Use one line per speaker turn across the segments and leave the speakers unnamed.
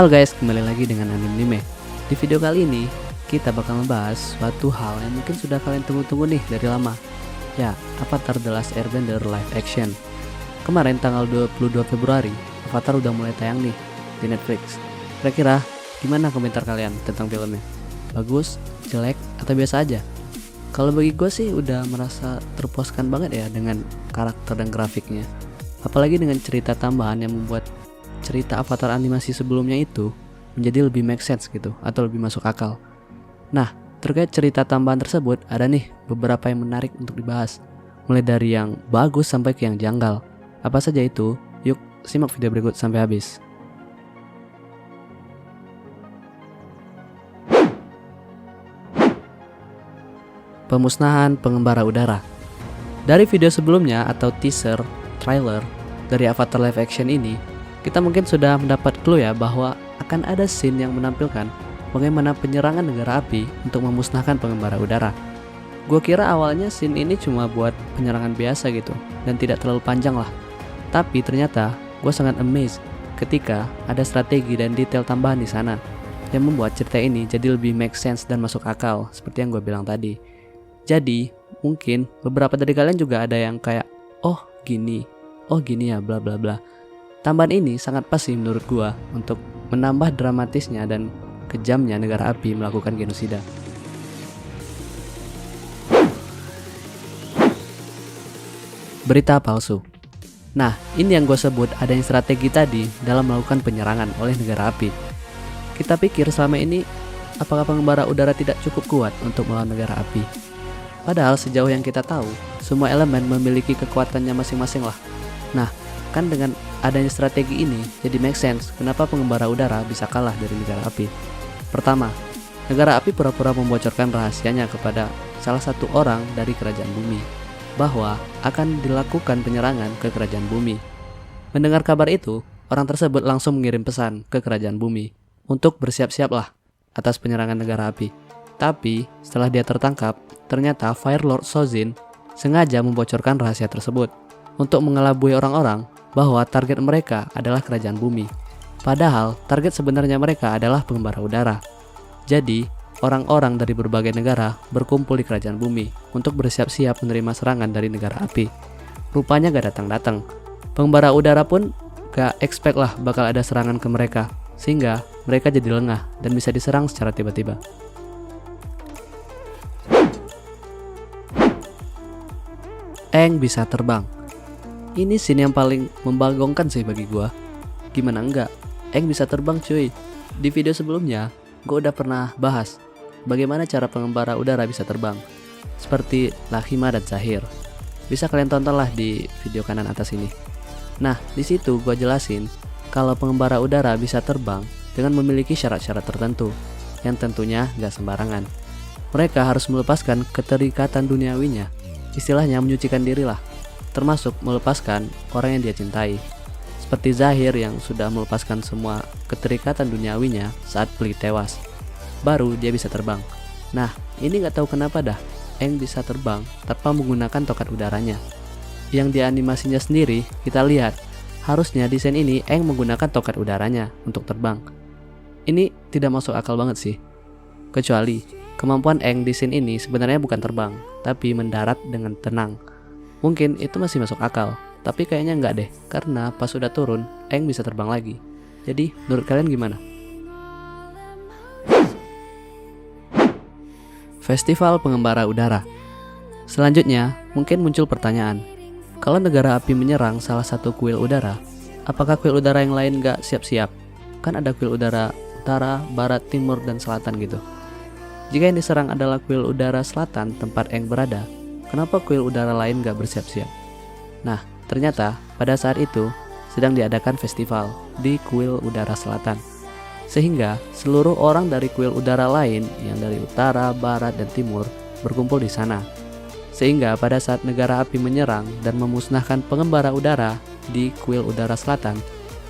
Halo guys, kembali lagi dengan Anime. Di video kali ini, kita bakal membahas suatu hal yang mungkin sudah kalian tunggu-tunggu nih dari lama. Ya, Avatar The Last Airbender live action. Kemarin tanggal 22 Februari, Avatar udah mulai tayang nih di Netflix. Kira-kira gimana komentar kalian tentang filmnya? Bagus, jelek, atau biasa aja? Kalau bagi gue sih udah merasa terpuaskan banget ya dengan karakter dan grafiknya. Apalagi dengan cerita tambahan yang membuat cerita Avatar animasi sebelumnya itu menjadi lebih make sense gitu, atau lebih masuk akal. Nah, terkait cerita tambahan tersebut ada nih beberapa yang menarik untuk dibahas, mulai dari yang bagus sampai ke yang janggal. Apa saja itu? Yuk simak video berikut sampai habis. Pemusnahan pengembara udara. Dari video sebelumnya atau teaser, trailer dari Avatar live action ini, kita mungkin sudah mendapat clue ya bahwa akan ada scene yang menampilkan bagaimana penyerangan negara api untuk memusnahkan pengembara udara. Gue kira awalnya scene ini cuma buat penyerangan biasa gitu dan tidak terlalu panjang lah. Tapi ternyata gue sangat amazed ketika ada strategi dan detail tambahan di sana yang membuat cerita ini jadi lebih make sense dan masuk akal seperti yang gue bilang tadi. Jadi mungkin beberapa dari kalian juga ada yang kayak oh gini ya bla bla bla. Tambahan ini sangat pas sih menurut gua untuk menambah dramatisnya dan kejamnya negara api melakukan genosida. Berita palsu. Nah, ini yang gue sebut adanya strategi tadi dalam melakukan penyerangan oleh negara api. Kita pikir selama ini apakah pengembara udara tidak cukup kuat untuk melawan negara api? Padahal sejauh yang kita tahu, semua elemen memiliki kekuatannya masing-masing lah. Nah, kan dengan adanya strategi ini jadi make sense kenapa pengembara udara bisa kalah dari negara api. Pertama, negara api pura-pura membocorkan rahasianya kepada salah satu orang dari kerajaan bumi bahwa akan dilakukan penyerangan ke kerajaan bumi. Mendengar kabar itu, orang tersebut langsung mengirim pesan ke kerajaan bumi untuk bersiap-siaplah atas penyerangan negara api. Tapi setelah dia tertangkap, ternyata Fire Lord Sozin sengaja membocorkan rahasia tersebut untuk mengelabui orang-orang bahwa target mereka adalah kerajaan bumi. Padahal target sebenarnya mereka adalah pengembara udara. Jadi orang-orang dari berbagai negara berkumpul di kerajaan bumi untuk bersiap-siap menerima serangan dari negara api. Rupanya gak datang-datang. Pengembara udara pun gak expect lah bakal ada serangan ke mereka, sehingga mereka jadi lengah dan bisa diserang secara tiba-tiba. Aang bisa terbang. Ini scene yang paling membagongkan sih bagi gua. Gimana enggak? Aang bisa terbang cuy. Di video sebelumnya, gua udah pernah bahas bagaimana cara pengembara udara bisa terbang. Seperti Lakhima dan Zahir. Bisa kalian tontonlah di video kanan atas ini. Nah, di situ gua jelasin kalau pengembara udara bisa terbang dengan memiliki syarat-syarat tertentu yang tentunya gak sembarangan. Mereka harus melepaskan keterikatan duniawinya. Istilahnya menyucikan diri lah, termasuk melepaskan orang yang dia cintai. Seperti Zahir yang sudah melepaskan semua keterikatan duniawinya saat Peli tewas. Baru dia bisa terbang. Nah, ini gak tahu kenapa dah Aang bisa terbang tanpa menggunakan tokat udaranya. Yang di animasinya sendiri kita lihat, harusnya desain ini Aang menggunakan tokat udaranya untuk terbang. Ini tidak masuk akal banget sih. Kecuali kemampuan Aang di scene ini sebenarnya bukan terbang, tapi mendarat dengan tenang. Mungkin itu masih masuk akal, tapi kayaknya enggak deh, karena pas sudah turun, Aang bisa terbang lagi. Jadi, menurut kalian gimana? Festival Pengembara Udara. Selanjutnya, mungkin muncul pertanyaan, kalau negara api menyerang salah satu kuil udara, apakah kuil udara yang lain enggak siap-siap? Kan ada kuil udara utara, barat, timur, dan selatan gitu. Jika yang diserang adalah kuil udara selatan tempat Aang berada, kenapa kuil udara lain gak bersiap-siap? Nah, ternyata pada saat itu sedang diadakan festival di kuil udara selatan. Sehingga seluruh orang dari kuil udara lain yang dari utara, barat, dan timur berkumpul di sana. Sehingga pada saat negara api menyerang dan memusnahkan pengembara udara di kuil udara selatan,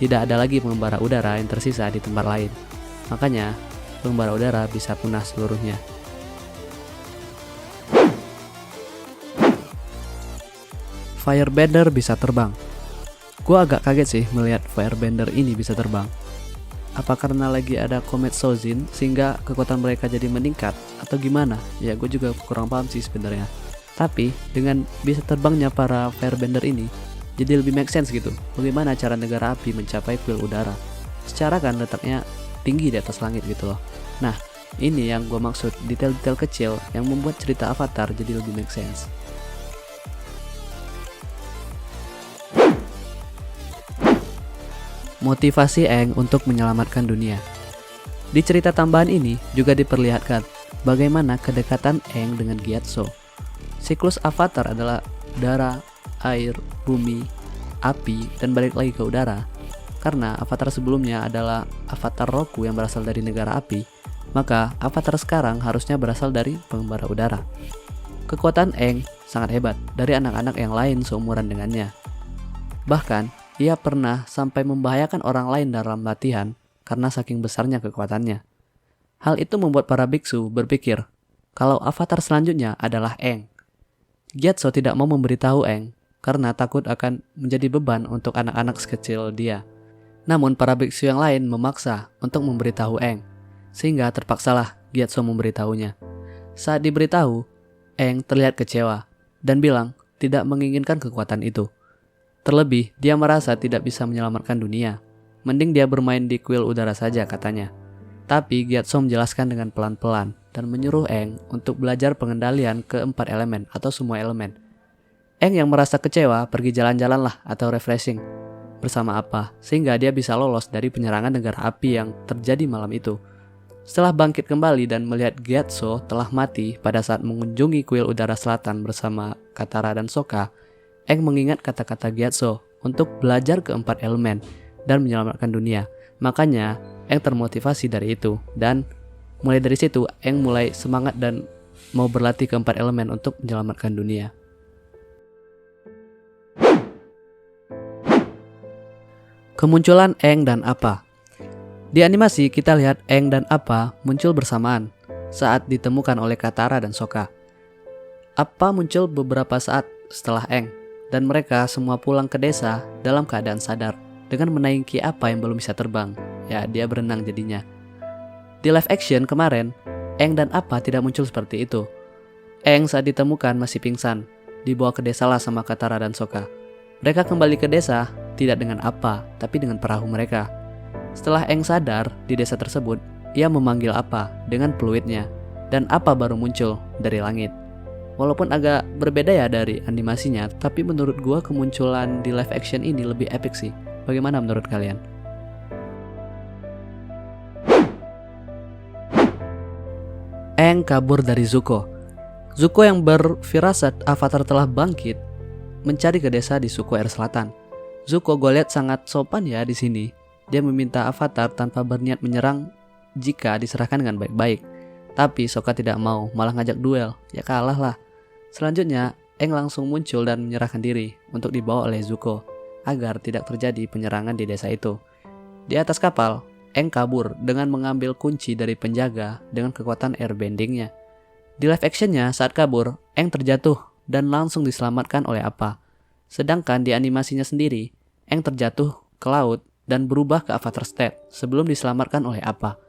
tidak ada lagi pengembara udara yang tersisa di tempat lain. Makanya pengembara udara bisa punah seluruhnya. Firebender bisa terbang. Gue agak kaget sih melihat Firebender ini bisa terbang. Apa karena lagi ada komet Sojin sehingga kekuatan mereka jadi meningkat atau gimana? Ya gue juga kurang paham sih sebenarnya. Tapi dengan bisa terbangnya para firebender ini jadi lebih make sense gitu. Bagaimana cara negara api mencapai kuil udara? Secara kan letaknya tinggi di atas langit gitu loh. Nah, ini yang gue maksud, detail-detail kecil yang membuat cerita Avatar jadi lebih make sense. Motivasi Aang untuk menyelamatkan dunia. Di cerita tambahan ini juga diperlihatkan bagaimana kedekatan Aang dengan Gyatso. Siklus Avatar adalah udara, air, bumi, api, dan balik lagi ke udara. Karena Avatar sebelumnya adalah Avatar Roku yang berasal dari negara api, maka Avatar sekarang harusnya berasal dari pengembara udara. Kekuatan Aang sangat hebat dari anak-anak yang lain seumuran dengannya. Bahkan, ia pernah sampai membahayakan orang lain dalam latihan karena saking besarnya kekuatannya. Hal itu membuat para biksu berpikir kalau avatar selanjutnya adalah Aang. Gyatso tidak mau memberitahu Aang karena takut akan menjadi beban untuk anak-anak sekecil dia. Namun para biksu yang lain memaksa untuk memberitahu Aang, sehingga terpaksalah Gyatso memberitahunya. Saat diberitahu, Aang terlihat kecewa dan bilang tidak menginginkan kekuatan itu. Terlebih, dia merasa tidak bisa menyelamatkan dunia. Mending dia bermain di kuil udara saja katanya. Tapi Gyatso menjelaskan dengan pelan-pelan dan menyuruh Aang untuk belajar pengendalian keempat elemen atau semua elemen. Aang yang merasa kecewa pergi jalan-jalan lah atau refreshing bersama Appa sehingga dia bisa lolos dari penyerangan negara api yang terjadi malam itu. Setelah bangkit kembali dan melihat Gyatso telah mati pada saat mengunjungi kuil udara selatan bersama Katara dan Sokka, Aang mengingat kata-kata Gyatso untuk belajar keempat elemen dan menyelamatkan dunia. Makanya Aang termotivasi dari itu dan mulai dari situ Aang mulai semangat dan mau berlatih keempat elemen untuk menyelamatkan dunia. Kemunculan Aang dan Appa. Di animasi kita lihat Aang dan Appa muncul bersamaan saat ditemukan oleh Katara dan Sokka. Appa muncul beberapa saat setelah Aang dan mereka semua pulang ke desa dalam keadaan sadar dengan menaiki Appa yang belum bisa terbang. Ya, dia berenang jadinya. Di live action kemarin, Aang dan Appa tidak muncul seperti itu. Aang saat ditemukan masih pingsan, dibawa ke desa lah sama Katara dan Sokka. Mereka kembali ke desa tidak dengan Appa, tapi dengan perahu mereka. Setelah Aang sadar di desa tersebut, ia memanggil Appa dengan peluitnya, dan Appa baru muncul dari langit. Walaupun agak berbeda ya dari animasinya, tapi menurut gua kemunculan di live action ini lebih epic sih. Bagaimana menurut kalian? Aang kabur dari Zuko. Zuko yang berfirasat Avatar telah bangkit mencari ke desa di suku air selatan. Zuko gue lihat sangat sopan ya di sini. Dia meminta Avatar tanpa berniat menyerang jika diserahkan dengan baik-baik. Tapi Sokka tidak mau, malah ngajak duel. Ya kalah lah. Selanjutnya, Aang langsung muncul dan menyerahkan diri untuk dibawa oleh Zuko agar tidak terjadi penyerangan di desa itu. Di atas kapal, Aang kabur dengan mengambil kunci dari penjaga dengan kekuatan airbendingnya. Di live actionnya saat kabur, Aang terjatuh dan langsung diselamatkan oleh Appa. Sedangkan di animasinya sendiri, Aang terjatuh ke laut dan berubah ke Avatar State sebelum diselamatkan oleh Appa.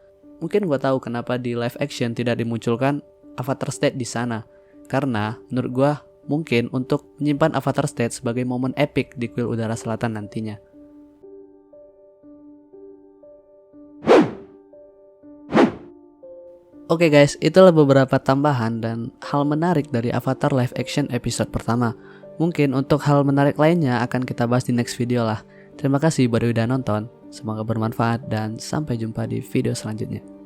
Mungkin gue tahu kenapa di live action tidak dimunculkan Avatar State di sana. Karena menurut gue mungkin untuk menyimpan Avatar State sebagai momen epic di kuil udara selatan nantinya. Oke guys, itulah beberapa tambahan dan hal menarik dari Avatar live action episode pertama. Mungkin untuk hal menarik lainnya akan kita bahas di next video lah. Terima kasih buat udah nonton, semoga bermanfaat dan sampai jumpa di video selanjutnya.